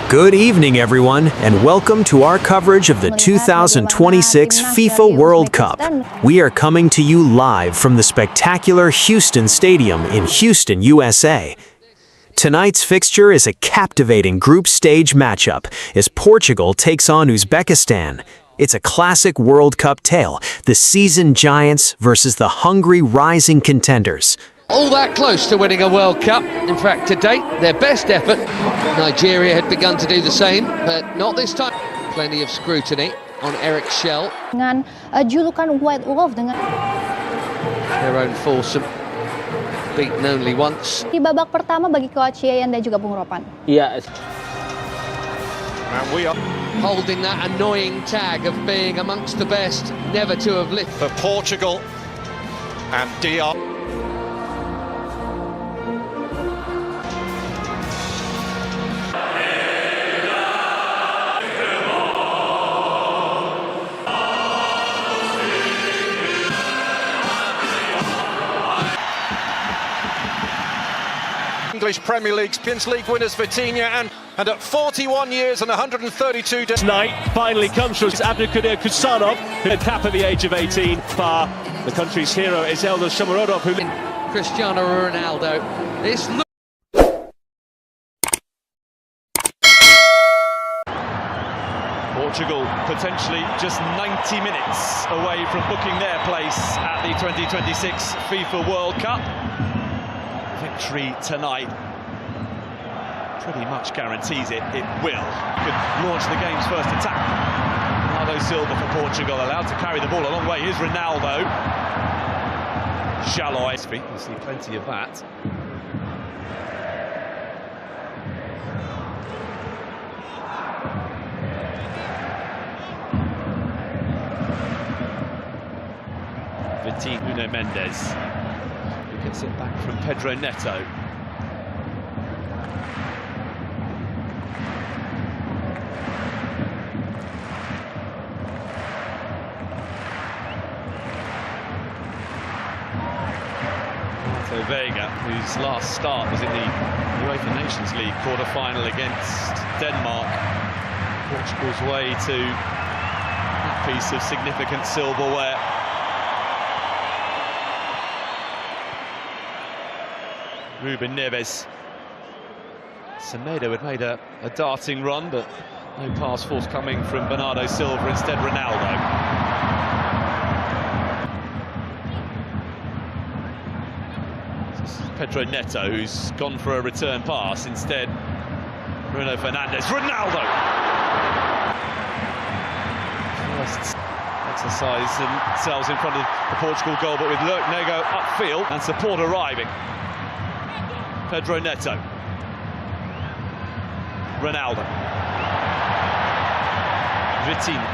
Good evening, everyone, and welcome to our coverage of the 2026 FIFA World Cup. We are coming to you live from the spectacular Houston Stadium in Houston, USA. Tonight's fixture is a captivating group stage matchup as Portugal takes on Uzbekistan. It's a classic World Cup tale, the seasoned giants versus the hungry rising contenders. All that close to winning a World Cup. In fact, to date, their best effort. Nigeria had begun to do the same, but not this time. Plenty of scrutiny on Eric Shell. Dengan julukan White Wolf dengan Their own foursome, beaten only once. di babak pertama bagi Coach Yayan dan juga Bung Ropan. Yeah. And we are Holding that annoying tag of being amongst the best, never to have lived. for Portugal and DR. English Premier League, Champions League winners Vitinha, and at 41 years and 132 days. Tonight finally comes from Abdulkadir Kusanov, who had cap at the age of 18. Far, the country's hero is Eldar Shomurodov, who Cristiano Ronaldo. This Portugal potentially just 90 minutes away from booking their place at the 2026 FIFA World Cup. Victory tonight pretty much guarantees it will. Could launch the game's first attack. Bernardo Silva for Portugal, allowed to carry the ball a long way. Here's Ronaldo. Shalloy. We'll see plenty of that. Nuno Mendes, who gets it back from Pedro Neto. Vega, whose last start was in the UEFA Nations League quarter-final against Denmark. Portugal's way to that piece of significant silverware. Ruben Neves. Semedo had made a darting run, but no pass forthcoming from Bernardo Silva, instead Ronaldo. Pedro Neto, who's gone for a return pass, instead Bruno Fernandes. Ronaldo! First exercise themselves in front of the Portugal goal, but with Nego upfield and support arriving. Pedro Neto. Ronaldo. Vitinha.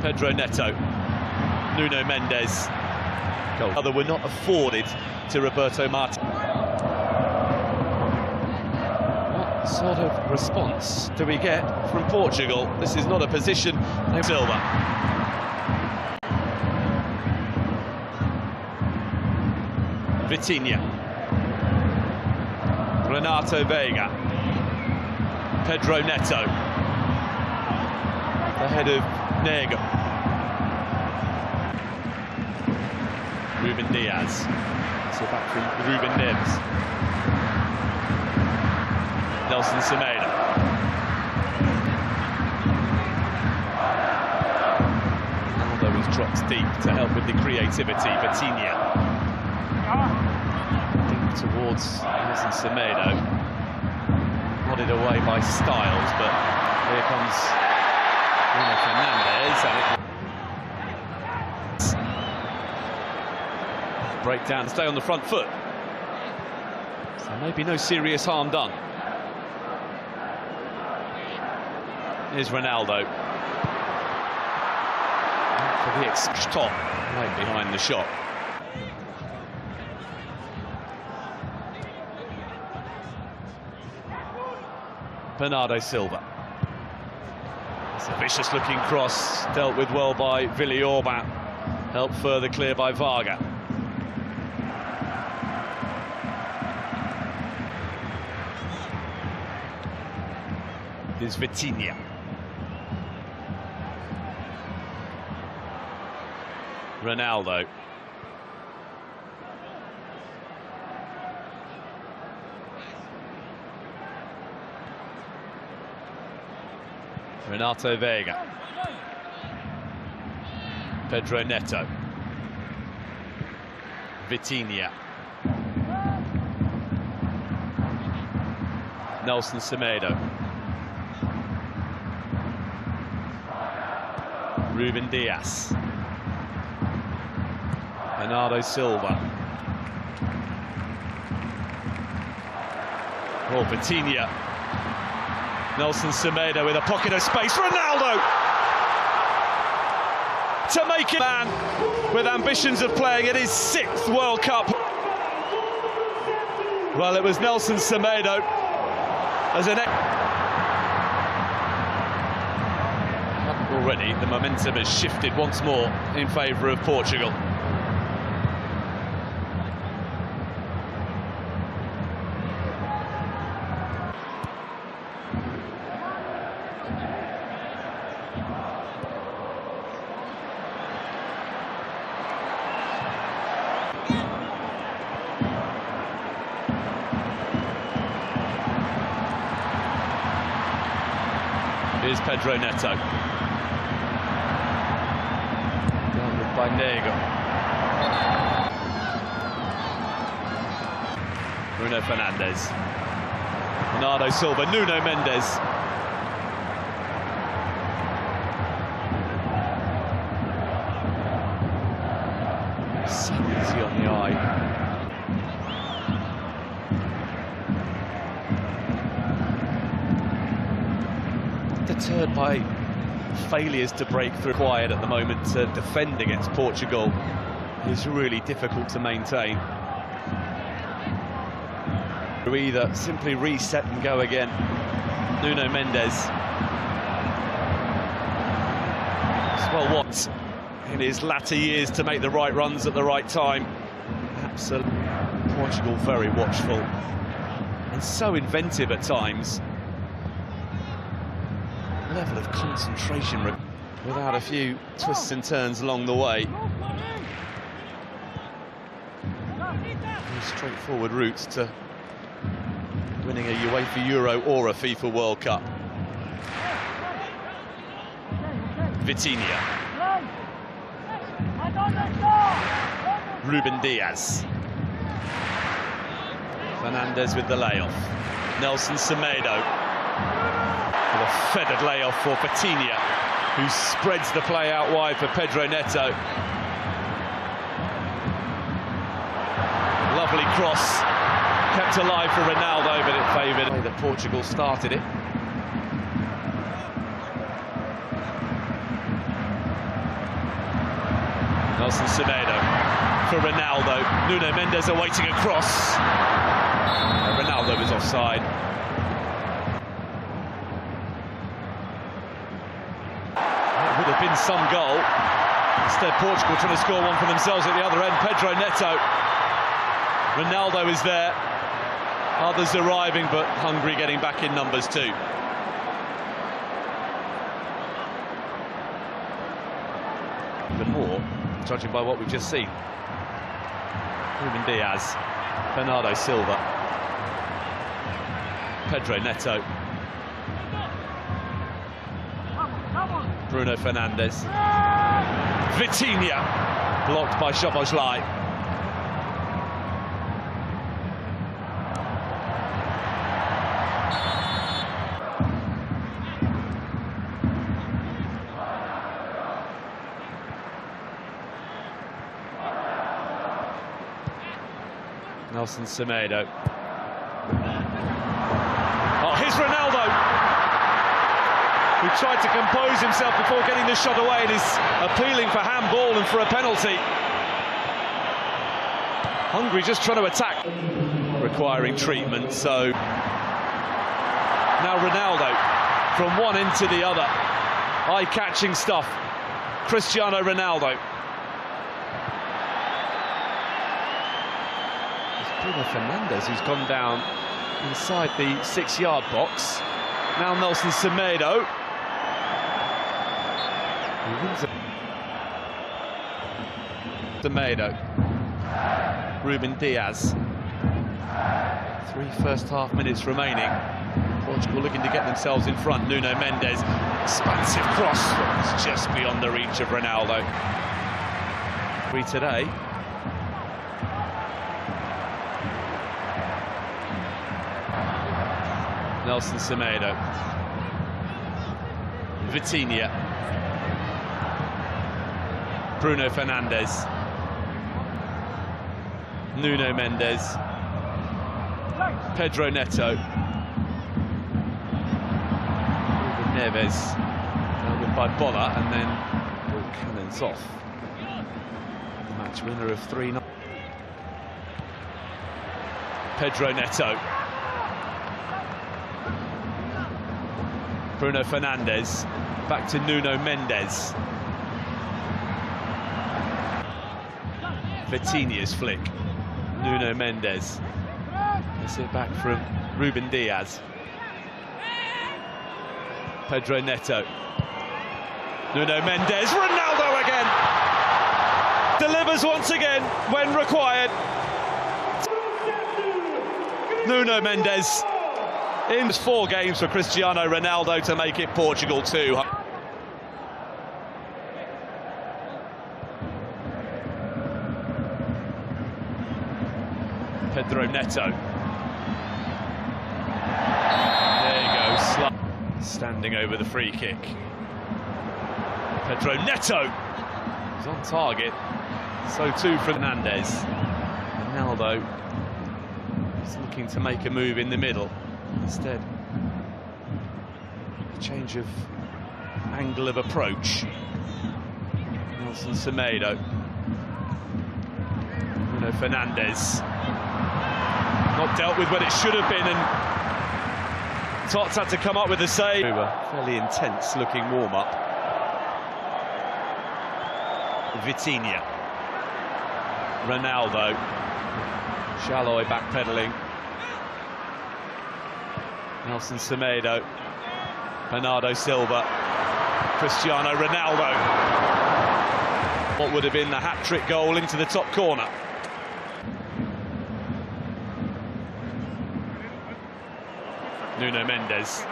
Pedro Neto. Nuno Mendes. Goal. Other were not afforded to Roberto Martinez. What sort of response do we get from Portugal? This is not a position. Silva. Vitinha. Renato Vega. Pedro Neto. The head of Nego. Ruben Diaz. So back from Ruben Neves. Nelson Semedo. Ronaldo has dropped deep to help with the creativity. Vitinha. Towards Nelson Semedo, nodded away by Styles, but here comes Bruno Fernandes, and break down to stay on the front foot. So maybe no serious harm done. Here's Ronaldo. For the top, right behind the shot. Bernardo Silva. It's a vicious-looking cross, dealt with well by Villiorba, helped further clear by Varga. is Vitinha. Ronaldo. Renato Vega. Pedro Neto. Vitinha. Nelson Semedo. Ruben Dias. Bernardo Silva. Oh, Vitinha. Nelson Semedo with a pocket of space. Ronaldo! To make it, man with ambitions of playing in his 6th World Cup. Well, it was Nelson Semedo as an already the momentum has shifted once more in favour of Portugal. Here's Pedro Neto. Dealt with by Nego. Bruno Fernandes. Bernardo Silva. Nuno Mendes. So easy on the eye. Deterred by failures to break through. Quiet at the moment to defend against Portugal is really difficult to maintain. To either simply reset and go again. Nuno Mendes. Well, what in his latter years to make the right runs at the right time. Absolutely. Portugal very watchful and so inventive at times. Level of concentration without a few twists and turns along the way. Straightforward routes to winning a UEFA Euro or a FIFA World Cup. Vitinha. Ruben Dias. Fernandes with the layoff. Nelson Semedo. With a feathered layoff for Vitinha, who spreads the play out wide for Pedro Neto. Lovely cross, kept alive for Ronaldo, but it favoured the way that Portugal started it. Nelson Semedo for Ronaldo. Nuno Mendes awaiting a cross. Ronaldo was offside. Would have been some goal. Instead, Portugal trying to score one for themselves at the other end. Pedro Neto. Ronaldo is there. Others arriving, but Hungary getting back in numbers too. Even more, judging by what we've just seen. Ruben Dias. Bernardo Silva. Pedro Neto. Bruno Fernandes. Vitinha, blocked by Szoboszlai. Nelson Semedo. Oh, here's Ronaldo, who tried to compose himself before getting the shot away and is appealing for handball and for a penalty. Hungary just trying to attack, requiring treatment, so now Ronaldo from one end to the other. Eye-catching stuff. Cristiano Ronaldo. It's Bruno Fernandes who's gone down inside the 6-yard box. Now Nelson Semedo. Semedo. Ruben Diaz. 3 first-half minutes remaining. Portugal looking to get themselves in front. Nuno Mendes. Expansive cross. It's just beyond the reach of Ronaldo. Free today. Nelson Semedo. Vitinha. Bruno Fernandes. Nuno Mendes. Pedro Neto. Ruben Neves. With by Bola, and then ball cannons off. The match winner of 3-0. Pedro Neto. Bruno Fernandes. Back to Nuno Mendes. Vitinha's flick. Nuno Mendes. Gets it back from Ruben Diaz. Pedro Neto. Nuno Mendes. Ronaldo again. Delivers once again when required. Nuno Mendes. In 4 games for Cristiano Ronaldo to make it Portugal 2. Pedro Neto. There you go, standing over the free kick. Pedro Neto is on target. So too Fernandes. Ronaldo is looking to make a move in the middle. Instead, a change of angle of approach. Nelson Semedo. Bruno Fernandes. Not dealt with when it should have been, and Tots had to come up with a save. A fairly intense looking warm-up. Vitinha. Ronaldo. Shalloy backpedaling. Nelson Semedo. Bernardo Silva. Cristiano Ronaldo. What would have been the hat-trick goal into the top corner. Nuno Mendes.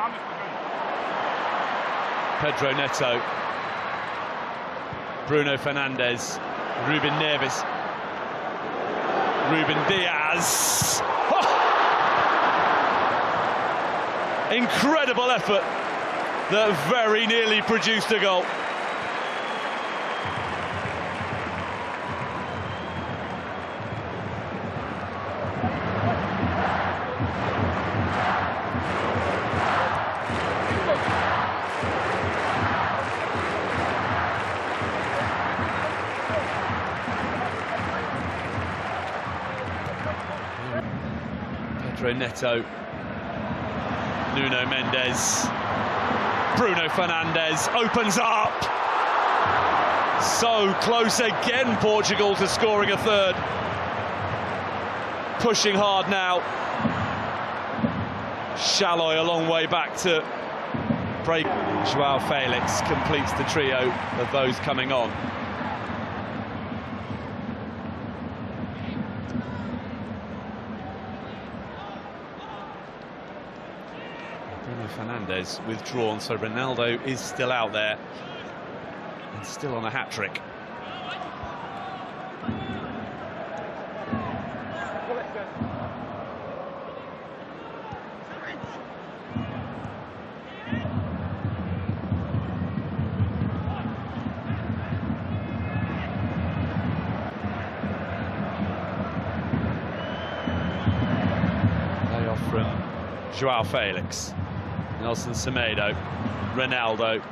Pedro Neto. Bruno Fernandes. Ruben Neves. Ruben Diaz. Oh! Incredible effort that very nearly produced a goal. Pedro Neto. Nuno Mendes. Bruno Fernandes opens up. So close again, Portugal, to scoring a third. Pushing hard now. Shalloy a long way back to break. Joao Felix completes the trio of those coming on. Bruno Fernandes withdrawn, so Ronaldo is still out there and still on a hat-trick. Layoff from Joao Felix. Nelson Semedo, Ronaldo,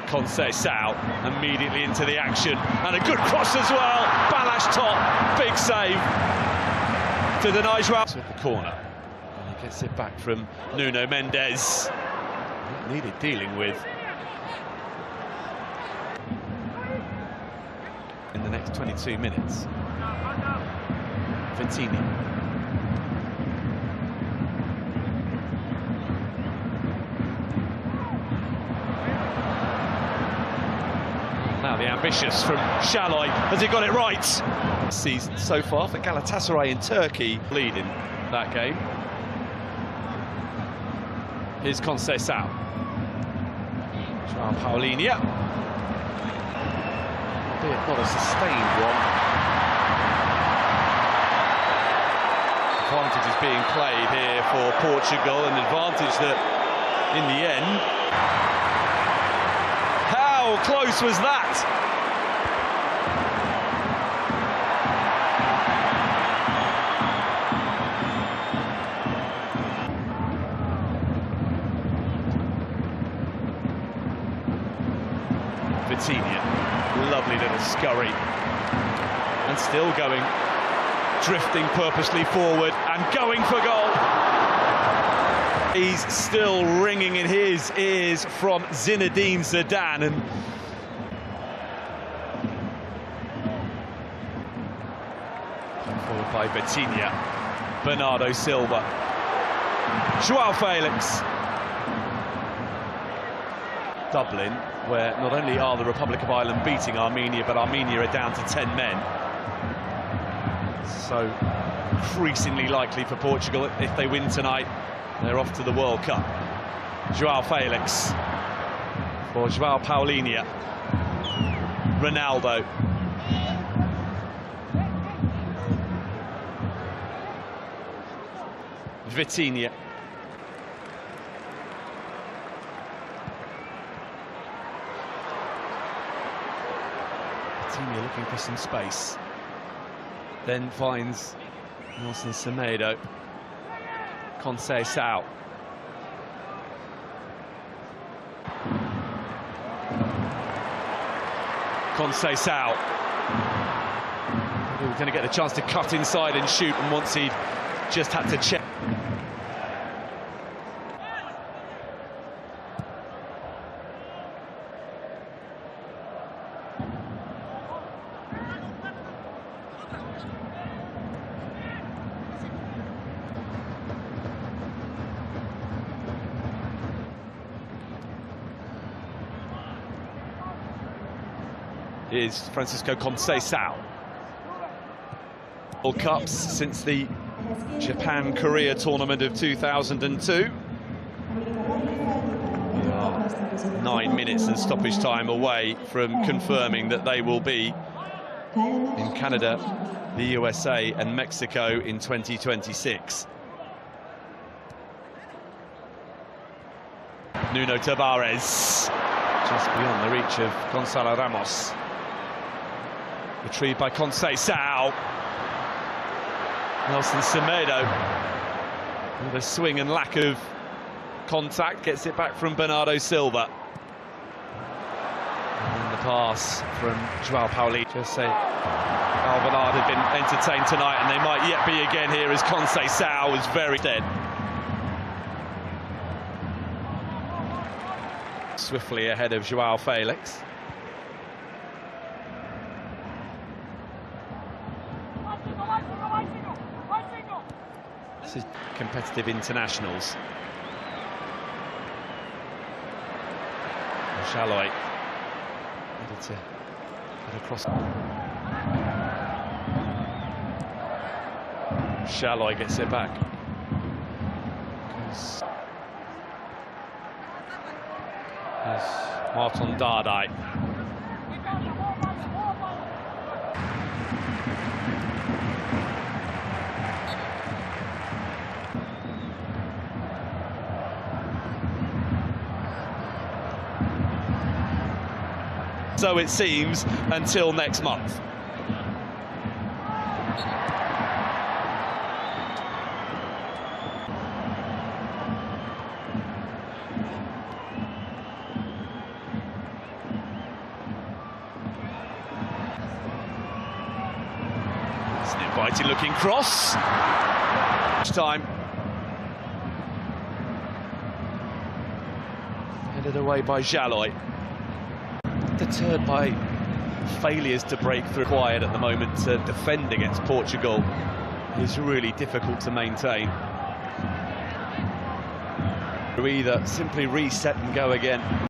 Conceição immediately into the action, and a good cross as well. Balash top, big save to deny Joao. To the corner, and he gets it back from Nuno Mendes. That needed dealing with in the next 22 minutes. Vitinha. Vicious from Shalay. Has he got it right? Season so far for Galatasaray in Turkey, leading that game. Here's Conceição. João Paulinho. Albeit not a sustained one. Advantage is being played here for Portugal, an advantage that, in the end... How close was that? Vitinha, lovely little scurry, and still going, drifting purposely forward and going for goal. He's still ringing in his ears from Zinedine Zidane, and forward by Vitinha, Bernardo Silva, João Felix. Dublin, where not only are the Republic of Ireland beating Armenia, but Armenia are down to 10 men. So increasingly likely for Portugal, if they win tonight, they're off to the World Cup. João Felix for João Paulinho. Ronaldo. Vitinha. Vitinha looking for some space. Then finds Nelson Semedo. Conceição. Conceição. We're going to get the chance to cut inside and shoot, and once he'd just had to check. Is Francisco Conceição. World Cups since the Japan-Korea tournament of 2002. 9 minutes and stoppage time away from confirming that they will be in Canada, the USA and Mexico in 2026. Nuno Tavares, just beyond the reach of Gonçalo Ramos. Retrieved by Conceição. Nelson Semedo, with a swing and lack of contact, gets it back from Bernardo Silva. And the pass from João Paulinho. Just say Alvarado had been entertained tonight, and they might yet be again here as Conceição was very dead. Swiftly ahead of João Felix. This is competitive internationals. Shalay needed to get across. Shalay gets it back. There's Martin Dardai. So it seems until next month. It's an inviting looking cross. Time. Headed away by Shalay. Deterred by failures to break through. Required at the moment to defend against Portugal is really difficult to maintain. We either simply reset and go again.